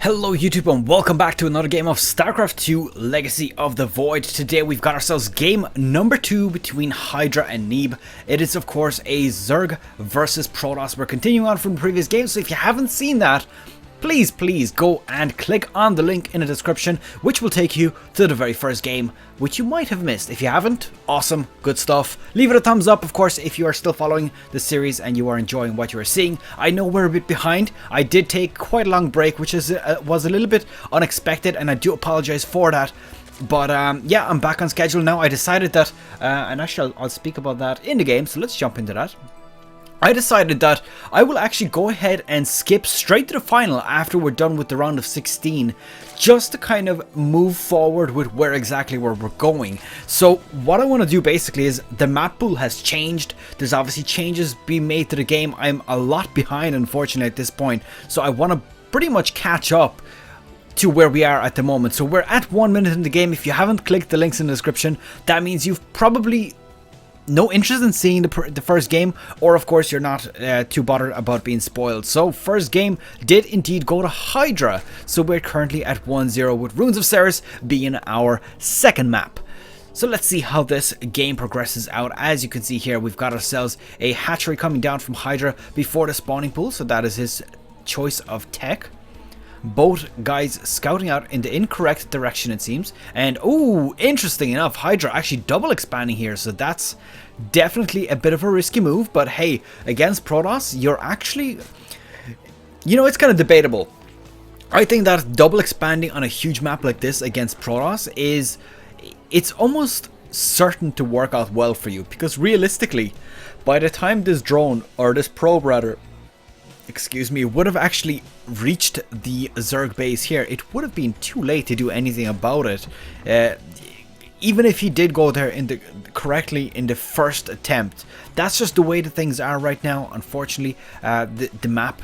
Hello YouTube and welcome back to another game of StarCraft 2 Legacy of the Void. Today we've got ourselves game number 2 between Hydra and Neeb. It is of course a Zerg versus Protoss. We're continuing on from the previous game, so if you haven't seen that, please go and click on the link in the description, which will take you to the very first game, which you might have missed. If you haven't, awesome, good stuff. Leave it a thumbs up, of course, if you are still following the series and you are enjoying what you are seeing. I know we're a bit behind. I did take quite a long break, which was a little bit unexpected, and I do apologize for that. But yeah, I'm back on schedule now. I decided that, and actually I'll speak about that in the game, so let's jump into that. I decided that I will actually go ahead and skip straight to the final after we're done with the round of 16, just to kind of move forward with where we're going. So what I want to do basically is the map pool has changed. There's obviously changes being made to the game. I'm a lot behind, unfortunately, at this point, so I want to pretty much catch up to where we are at the moment. So we're at 1 minute in the game. If you haven't clicked the links in the description, that means you've probably no interest in seeing the first game, or of course you're not too bothered about being spoiled. So first game did indeed go to Hydra, so we're currently at 1-0 with Runes of Ceres being our second map. So let's see how this game progresses out. As you can see here, we've got ourselves a hatchery coming down from Hydra before the spawning pool, so that is his choice of tech. Both guys scouting out in the incorrect direction, it seems. And oh, interesting enough, Hydra actually double expanding here, so that's definitely a bit of a risky move. But hey, against Protoss, you're actually, you know, it's kind of debatable. I think that double expanding on a huge map like this against Protoss it's almost certain to work out well for you, because realistically, by the time this drone, or this probe rather, excuse me, would have actually reached the Zerg base here, it would have been too late to do anything about it. Even if he did go there correctly in the first attempt. That's just the way the things are right now. Unfortunately, the map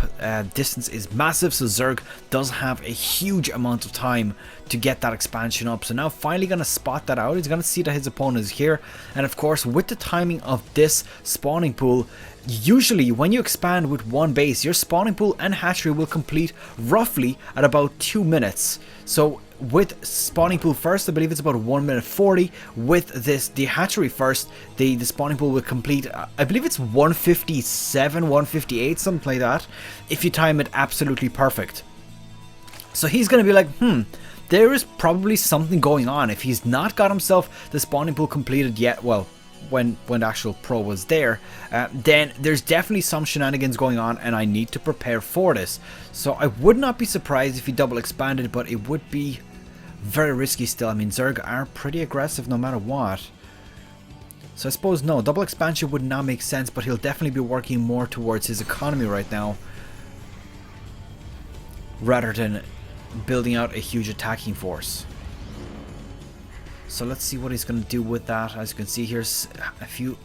distance is massive, so Zerg does have a huge amount of time to get that expansion up. So now finally going to spot that out. He's going to see that his opponent is here, and of course with the timing of this spawning pool, usually when you expand with one base, your spawning pool and hatchery will complete roughly at about 2 minutes. So with spawning pool first, I believe it's about 1 minute 40. With the hatchery first, the spawning pool will complete, I believe it's 157, 158, something like that, if you time it absolutely perfect. So he's going to be like, there is probably something going on. If he's not got himself the spawning pool completed yet, well, when the actual pro was there, then there's definitely some shenanigans going on, and I need to prepare for this. So I would not be surprised if he double expanded, but it would be very risky still. I mean, Zerg are pretty aggressive no matter what. So I suppose no, double expansion would not make sense, but he'll definitely be working more towards his economy right now, rather than building out a huge attacking force. So let's see what he's going to do with that. As you can see, here's a few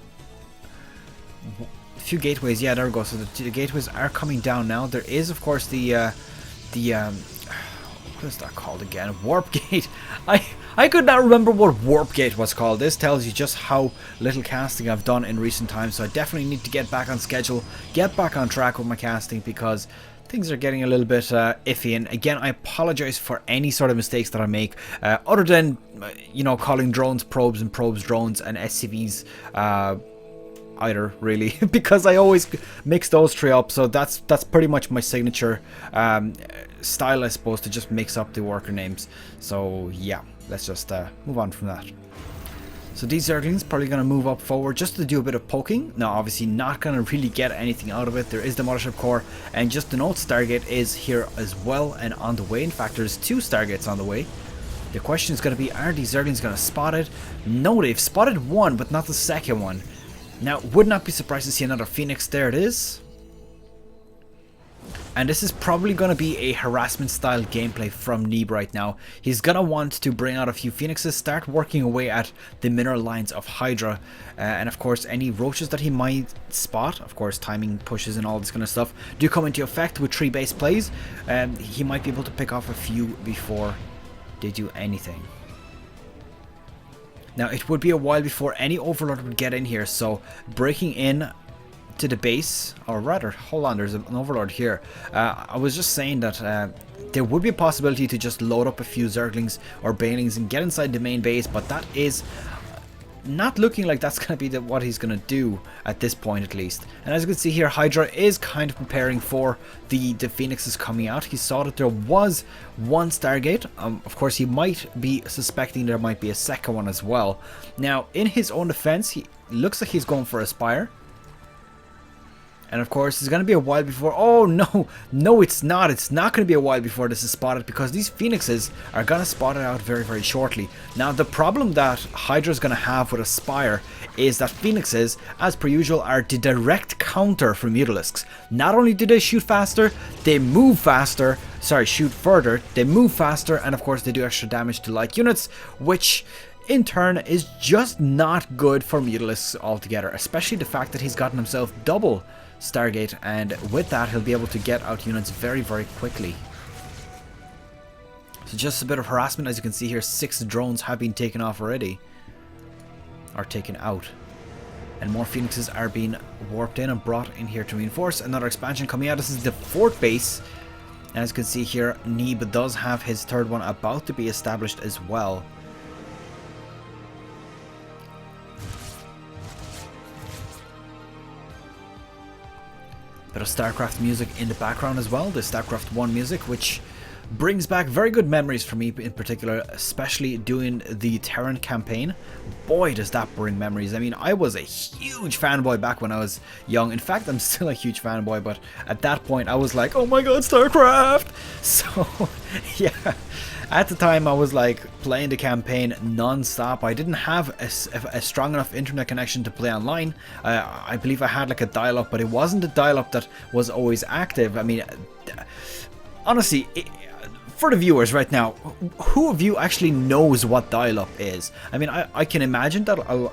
gateways. Yeah, there we go. So the gateways are coming down now. There is, of course, the what is that called again? Warp gate. I could not remember what warp gate was called. This tells you just how little casting I've done in recent times. So I definitely need to get back on schedule, get back on track with my casting, because things are getting a little bit iffy. And again, I apologize for any sort of mistakes that I make, other than, you know, calling drones probes and probes drones and SCVs either, really, because I always mix those three up. So that's pretty much my signature style, I suppose, to just mix up the worker names. So yeah, let's just move on from that. So these Zerglings probably going to move up forward just to do a bit of poking. Now obviously not going to really get anything out of it. There is the Mothership Core, and just the note, Stargate is here as well and on the way. In fact, there's 2 Stargates on the way. The question is going to be, are these Zerglings going to spot it? No, they've spotted one, but not the second one. Now, would not be surprised to see another Phoenix. There it is. And this is probably going to be a harassment style gameplay from Neeb right now. He's going to want to bring out a few Phoenixes, start working away at the mineral lines of Hydra. And of course, any roaches that he might spot, of course, timing pushes and all this kind of stuff, do come into effect with 3 base plays. And he might be able to pick off a few before they do anything. Now, it would be a while before any Overlord would get in here, so breaking in to the base, or rather, hold on, there's an overlord here. I was just saying that there would be a possibility to just load up a few Zerglings or Banelings and get inside the main base, but that is not looking like that's going to be what he's going to do at this point, at least. And as you can see here, Hydra is kind of preparing for the Phoenixes coming out. He saw that there was one Stargate. Of course, he might be suspecting there might be a second one as well. Now, in his own defense, he looks like he's going for a Spire. And of course, it's going to be a while before... Oh, no. No, it's not. It's not going to be a while before this is spotted, because these Phoenixes are going to spot it out very, very shortly. Now, the problem that Hydra is going to have with a Spire is that Phoenixes, as per usual, are the direct counter for Mutalisks. Not only do they shoot faster, they move faster. Sorry, shoot further. They move faster, and of course, they do extra damage to like units, which in turn is just not good for Mutalisks altogether. Especially the fact that he's gotten himself double Stargate, and with that he'll be able to get out units very, very quickly. So just a bit of harassment. As you can see here, 6 drones have been taken off already, or taken out, and more Phoenixes are being warped in and brought in here to reinforce. Another expansion coming out. This is the 4th base, and as you can see here, Neeb does have his 3rd one about to be established as well. Bit of StarCraft music in the background as well, the StarCraft 1 music, which brings back very good memories for me in particular, especially doing the Terran campaign. Boy, does that bring memories. I mean, I was a huge fanboy back when I was young. In fact, I'm still a huge fanboy, but at that point I was like, oh my god, StarCraft! So, yeah. At the time, I was like playing the campaign non-stop. I didn't have a strong enough internet connection to play online. I believe I had like a dial-up, but it wasn't a dial-up that was always active. I mean, honestly, for the viewers right now, who of you actually knows what dial-up is? I mean, I can imagine that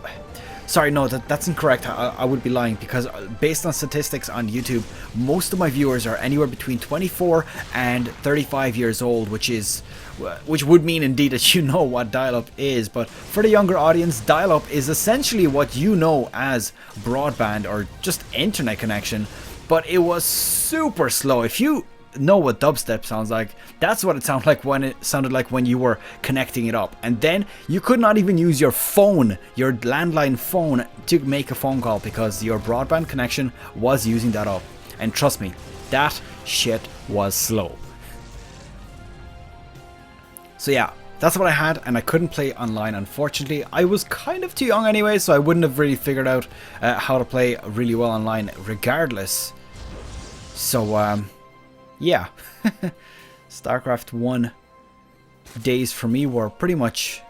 sorry, no, that's incorrect. I would be lying, because based on statistics on YouTube, most of my viewers are anywhere between 24 and 35 years old, which would mean indeed that you know what dial-up is. But for the younger audience, dial-up is essentially what you know as broadband or just internet connection, but it was super slow. If you know what dubstep sounds like, that's what it sounded like when you were connecting it up. And then you could not even use your phone, your landline phone, to make a phone call, because your broadband connection was using that up. And trust me, that shit was slow. So yeah, that's what I had, and I couldn't play online, unfortunately. I was kind of too young anyway, so I wouldn't have really figured out how to play really well online regardless. So yeah, StarCraft 1 days for me were pretty much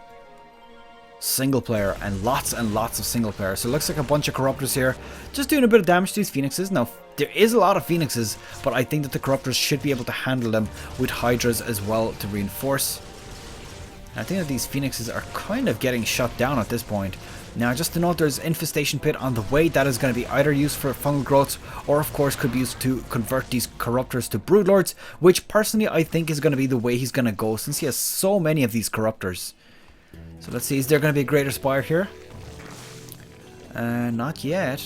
single player, and lots of single player. So it looks like a bunch of Corruptors here, just doing a bit of damage to these Phoenixes. Now, there is a lot of Phoenixes, but I think that the Corruptors should be able to handle them with Hydras as well to reinforce. I think that these Phoenixes are kind of getting shut down at this point. Now, just to note, there's Infestation Pit on the way. That is going to be either used for fungal growths, or of course could be used to convert these Corruptors to Broodlords, which personally I think is going to be the way he's going to go, since he has so many of these Corruptors. So let's see, is there going to be a Greater Spire here? Not yet.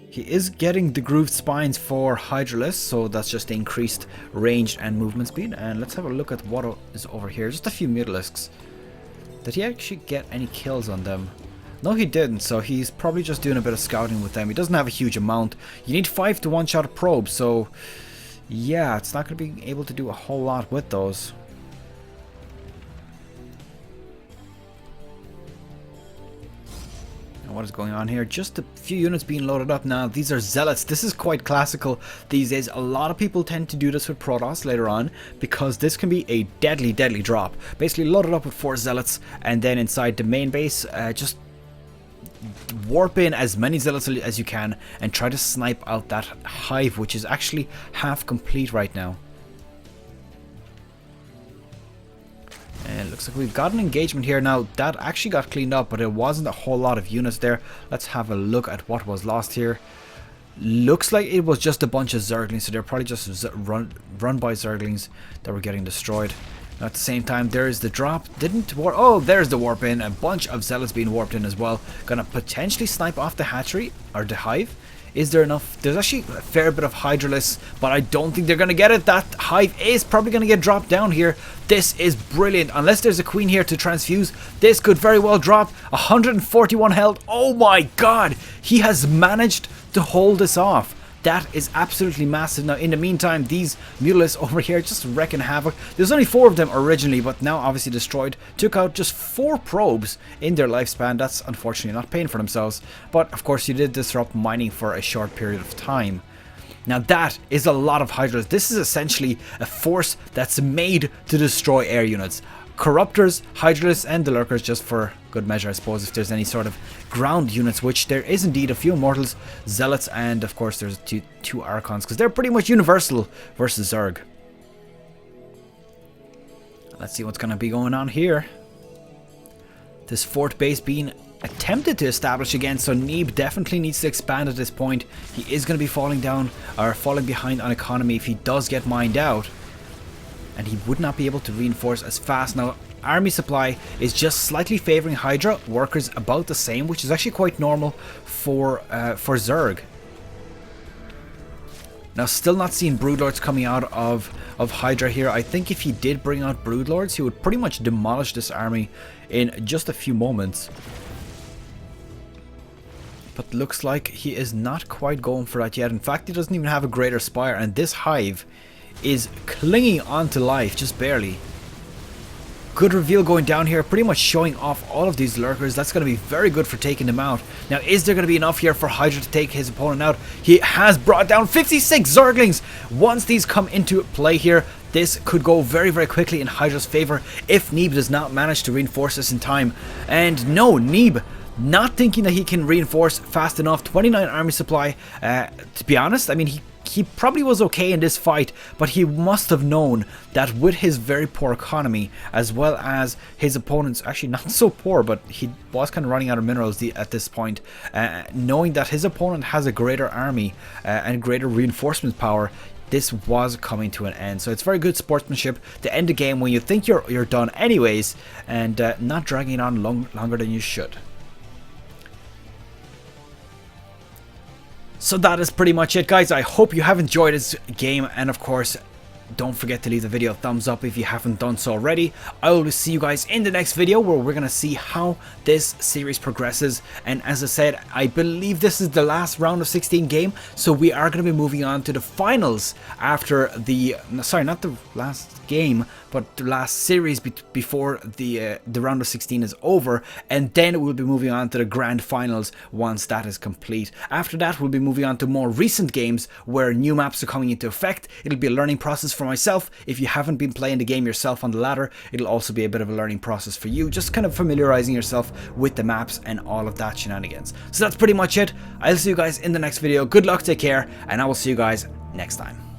He is getting the Grooved Spines for Hydralisk, so that's just increased range and movement speed. And let's have a look at what is over here. Just a few Mutalisks. Did he actually get any kills on them? No, he didn't, so he's probably just doing a bit of scouting with them. He doesn't have a huge amount. You need 5 to one-shot a probe, so yeah, it's not going to be able to do a whole lot with those. What is going on here? Just a few units being loaded up now. These are Zealots. This is quite classical these days. A lot of people tend to do this with Protoss later on, because this can be a deadly drop. Basically loaded up with 4 Zealots, and then inside the main base, just warp in as many Zealots as you can and try to snipe out that hive, which is actually half complete right now. And it looks like we've got an engagement here now. That actually got cleaned up, but it wasn't a whole lot of units there. Let's have a look at what was lost here. Looks like it was just a bunch of Zerglings, so they're probably just run by Zerglings that were getting destroyed. At the same time, there is the drop. Didn't warp. Oh, there's the warp in. A bunch of zealots being warped in as well. Gonna potentially snipe off the hatchery or the hive. Is there enough? There's actually a fair bit of Hydralists, but I don't think they're gonna get it. That hive is probably gonna get dropped down here. This is brilliant. Unless there's a queen here to transfuse, this could very well drop. 141 health. Oh my god! He has managed to hold this off. That is absolutely massive. Now, in the meantime, these Mutalisks over here just wrecking havoc. There's only 4 of them originally, but now obviously destroyed. Took out just 4 probes in their lifespan. That's unfortunately not paying for themselves. But, of course, you did disrupt mining for a short period of time. Now, that is a lot of Hydras. This is essentially a force that's made to destroy air units. Corruptors, Hydralists, and the Lurkers, just for good measure, I suppose, if there's any sort of ground units, which there is indeed a few Immortals, Zealots, and of course there's two Archons, because they're pretty much universal versus Zerg. Let's see what's going to be going on here. This fort base being attempted to establish again, so Neeb definitely needs to expand at this point. He is going to be falling down, or falling behind on economy if he does get mined out. And he would not be able to reinforce as fast. Now, army supply is just slightly favoring Hydra, workers about the same, which is actually quite normal for Zerg. Now, still not seeing Broodlords coming out of Hydra here. I think if he did bring out Broodlords, he would pretty much demolish this army in just a few moments. But looks like he is not quite going for that yet. In fact, he doesn't even have a Greater Spire, and this hive is clinging on to life, just barely. Good reveal going down here, pretty much showing off all of these Lurkers. That's going to be very good for taking them out. Now, is there going to be enough here for Hydra to take his opponent out? He has brought down 56 Zerglings. Once these come into play here, this could go very, very quickly in Hydra's favor if Neeb does not manage to reinforce this in time. And no, Neeb not thinking that he can reinforce fast enough. 29 army supply. To be honest, I mean, he probably was okay in this fight, but he must have known that with his very poor economy, as well as his opponent's actually not so poor, but he was kind of running out of minerals at this point, knowing that his opponent has a greater army and greater reinforcement power, this was coming to an end. So it's very good sportsmanship to end the game when you think you're done anyways, and not dragging it on longer than you should. So that is pretty much it, guys. I hope you have enjoyed this game, and of course, don't forget to leave the video a thumbs up if you haven't done so already. I will see you guys in the next video, where we're going to see how this series progresses. And as I said, I believe this is the last round of 16 game, so we are going to be moving on to the finals after the, sorry, not the last game, but the last series before the round of 16 is over, and then we'll be moving on to the grand finals once that is complete. After that, we'll be moving on to more recent games where new maps are coming into effect. It'll be a learning process for myself. If you haven't been playing the game yourself on the ladder, it'll also be a bit of a learning process for you, just kind of familiarizing yourself with the maps and all of that shenanigans. So that's pretty much it. I'll see you guys in the next video. Good luck, take care, and I will see you guys next time.